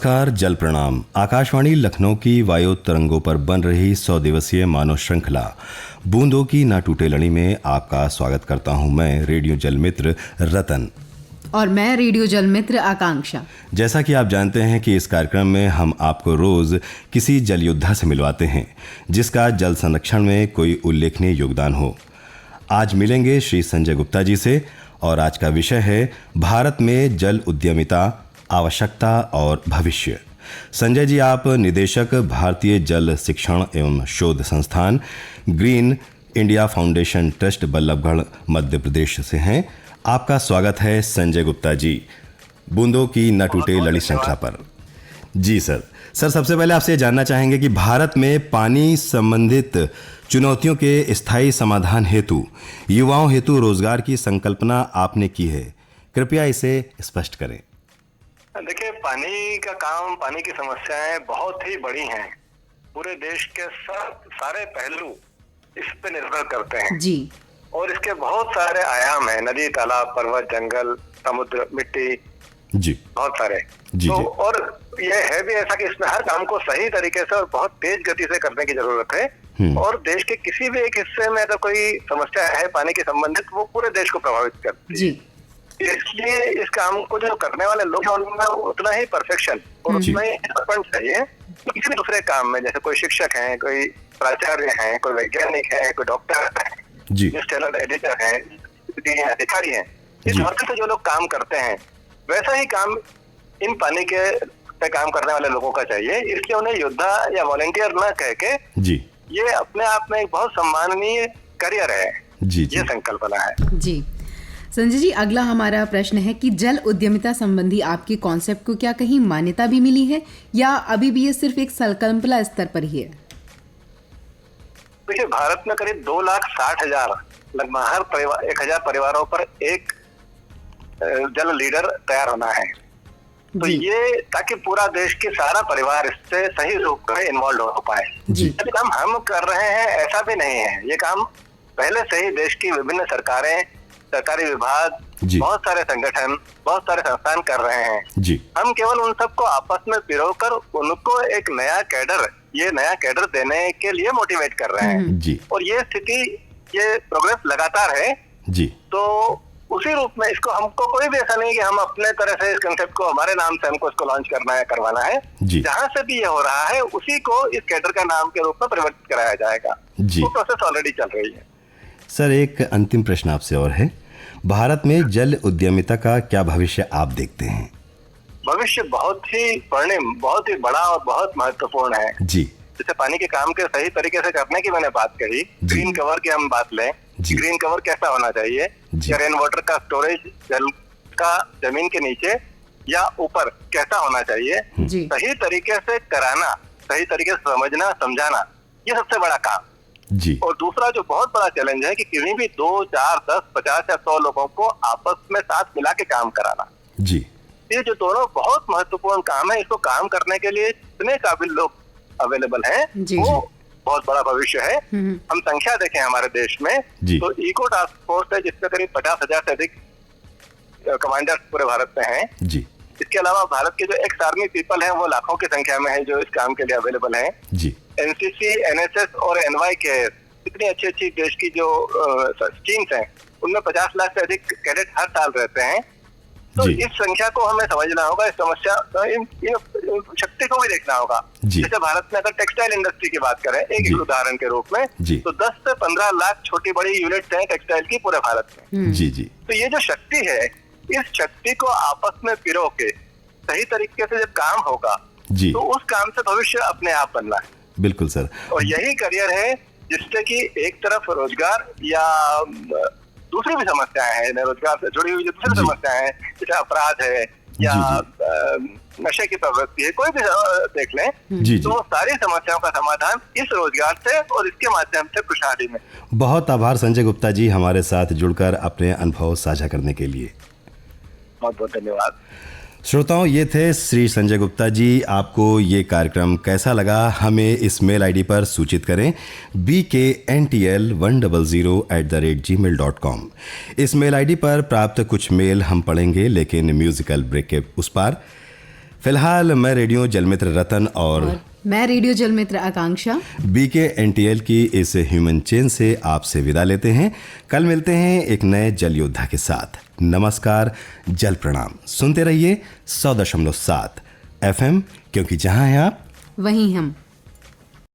नमस्कार, जल प्रणाम। आकाशवाणी लखनऊ की वायु तरंगों पर बन रही 100 दिवसीय मानव श्रृंखला बूंदों की ना टूटे लड़ी में आपका स्वागत करता हूं मैं, रेडियो जल मित्र रतन। और मैं रेडियो जल मित्र आकांक्षा। जैसा कि आप जानते हैं कि इस कार्यक्रम में हम आपको रोज किसी जल योद्धा से मिलवाते हैं जिसका जल संरक्षण में कोई उल्लेखनीय योगदान हो। आज मिलेंगे श्री संजय गुप्ता जी से और आज का विषय है भारत में जल उद्यमिता, आवश्यकता और भविष्य। संजय जी, आप निदेशक भारतीय जल शिक्षण एवं शोध संस्थान Green India Foundation Trust Ballabhgarh Madhya Pradesh से हैं। आपका स्वागत है संजय गुप्ता जी, बूंदों की न टूटे लड़ी श्रृंखला पर। जी सर, सबसे पहले आपसे जानना चाहेंगे कि भारत में पानी संबंधित चुनौतियों के स्थायी समाधान हेतु युवाओं हेतु रोजगार की संकल्पना आपने की है, कृपया इसे स्पष्ट करें। देखिए, पानी का काम, पानी की समस्याएं बहुत ही बड़ी हैं। पूरे देश के सारे पहलू इस पे निर्भर करते हैं जी। और इसके बहुत सारे आयाम हैं, नदी, तालाब, पर्वत, जंगल, समुद्र, मिट्टी जी, बहुत सारे जी, तो जी। और ये है भी ऐसा कि इसमें हर काम को सही तरीके से और बहुत तेज गति से करने की जरूरत है। और देश के किसी भी एक हिस्से में अगर कोई समस्या है पानी के संबंधित, वो पूरे देश को प्रभावित करती है। जी। इसलिए इस काम को जो करने वाले लोग हैं उनमें उतना ही परफेक्शन और उतना ही समर्पण चाहिए। किसी भी दूसरे काम में, जैसे कोई शिक्षक है, कोई प्राचार्य है, कोई वैज्ञानिक है, कोई डॉक्टर है, न्यूज चैनल एडिटर है, अधिकारी है, इस हद से जो लोग काम करते हैं वैसा ही काम इन पानी के पे काम करने वाले लोगों का चाहिए। इसलिए उन्हें योद्धा या वॉलंटियर न कह के जी, ये अपने आप में एक बहुत सम्माननीय करियर है। जी, ये संकल्पना है। जी संजय जी, अगला हमारा प्रश्न है कि जल उद्यमिता संबंधी आपके कॉन्सेप्ट को क्या कहीं मान्यता भी मिली है या अभी भी ये सिर्फ एक संकल्पना स्तर पर ही है? देखिए, भारत में करीब 2,60,000 लगभग हर परिवार 1,000 परिवारों पर एक जल लीडर तैयार होना है। तो ये ताकि पूरा देश के सारा परिवार इससे सही रूप में इन्वॉल्व हो पाए। जी। ये काम हम कर रहे हैं ऐसा भी नहीं है, ये काम पहले से ही देश की विभिन्न सरकारें, सरकारी विभाग, बहुत सारे संगठन, बहुत सारे संस्थान कर रहे हैं। जी। हम केवल उन सबको आपस में पिरोकर उनको एक नया कैडर देने के लिए मोटिवेट कर रहे हैं। जी। और ये स्थिति, ये प्रोग्रेस लगातार है। जी। तो उसी रूप में इसको, हमको कोई भी ऐसा नहीं कि हम अपने तरह से इस कंसेप्ट को हमारे नाम से हमको इसको लॉन्च करना है, करवाना है। जहाँ से भी ये हो रहा है उसी को इस कैडर का नाम के रूप में परिवर्तित कराया जाएगा। जी। वो प्रोसेस ऑलरेडी चल रही है। सर, एक अंतिम प्रश्न आपसे और है, भारत में जल उद्यमिता का क्या भविष्य आप देखते हैं? भविष्य बहुत ही स्वर्णिम, बहुत ही बड़ा और बहुत महत्वपूर्ण है। जी। जैसे पानी के काम के सही तरीके से करने की मैंने बात कही, ग्रीन कवर की हम बात लें, ग्रीन कवर कैसा होना चाहिए, या रेन वाटर का स्टोरेज जल का जमीन के नीचे या ऊपर कैसा होना चाहिए, सही तरीके से कराना, सही तरीके से समझना, समझाना, ये सबसे बड़ा काम। जी। और दूसरा जो बहुत बड़ा चैलेंज है कि किसी भी 2, 4, 10, 50 या 100 लोगों को आपस में साथ मिला के काम कराना। जी। ये जो दोनों बहुत महत्वपूर्ण काम है, इसको काम करने के लिए इतने काबिल लोग अवेलेबल हैं, वो बहुत बड़ा भविष्य है। हम संख्या देखें हमारे देश में, तो इको टास्क फोर्स है जिसमें करीब 50,000 से अधिक कमांडर्स पूरे भारत में हैं। जी। इसके अलावा भारत के जो एक्स आर्मी पीपल हैं वो लाखों की संख्या में है जो इस काम के लिए अवेलेबल हैं। जी। एनसीसी, एनएसएस और NYKS, इतनी अच्छी देश की जो टीम्स हैं उनमें 50 लाख से अधिक कैडेट हर साल रहते हैं। तो इस संख्या को हमें समझना होगा, इस समस्या, शक्ति को भी देखना होगा। जैसे भारत में अगर टेक्सटाइल इंडस्ट्री की बात करें एक उदाहरण के रूप में, तो 10 से 15 लाख छोटी बड़ी यूनिट्स हैं टेक्सटाइल की पूरे भारत में। जी। जी। तो ये जो शक्ति है, इस शक्ति को आपस में पिरो के सही तरीके से जब काम होगा, तो उस काम से भविष्य अपने आप बनना है। बिल्कुल सर। और यही करियर है जिससे कि एक तरफ रोजगार या दूसरी भी समस्याएं हैं, रोजगार से जुड़ी हुई जो दूसरी समस्याएं हैं, जैसे अपराध है या नशे की प्रवृत्ति है, कोई भी देख लें, तो वो सारी समस्याओं का समाधान इस रोजगार से और इसके माध्यम से खुशहाली में। बहुत आभार संजय गुप्ता जी, हमारे साथ जुड़कर अपने अनुभव साझा करने के लिए। बहुत बहुत धन्यवाद। श्रोताओं, ये थे श्री संजय गुप्ता जी। आपको ये कार्यक्रम कैसा लगा हमें इस मेल आईडी पर सूचित करें, bkntl100@gmail.com। इस मेल आईडी पर प्राप्त कुछ मेल हम पढ़ेंगे, लेकिन म्यूजिकल ब्रेक के उस पार फिलहाल मैं रेडियो जलमित्र रतन और मैं रेडियो जलमित्र आकांक्षा BKNTL की इस ह्यूमन चेन से आपसे विदा लेते हैं। कल मिलते हैं एक नए जल योद्धा के साथ। नमस्कार, जल प्रणाम। सुनते रहिए 100.7 FM, क्योंकि जहां हैं आप वहीं हम।